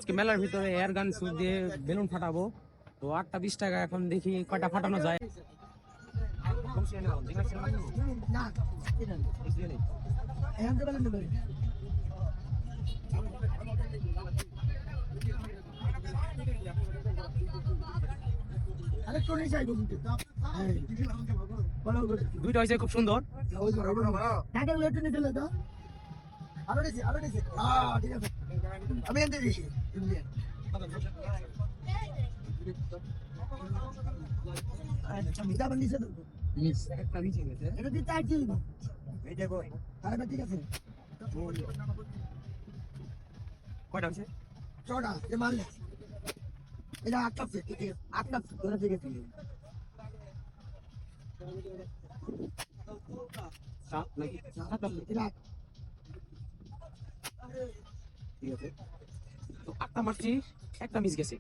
আজকে মেলার ভিতরে এয়ার গান দিয়ে বেলুন ফাটাবো। তো 8টা 20 টাকা, এখন দেখি কয়টা ফাটানো যায়। দুইটা হয়েছে খুব সুন্দর। আমি এনতে দিছি আচ্ছা মিটা বানিয়েছে তো মিস একটা নিচে গেছে। এটা দিতে আইছি এই দেখো আরে ঠিক আছে কয়টা হয়েছে? চড়া যে মারলে এটা আটটা ধরে থেকে সাত নাকি? এটা ঠিক আছে। তো 8টা মারছি, একটা মিস গেছে।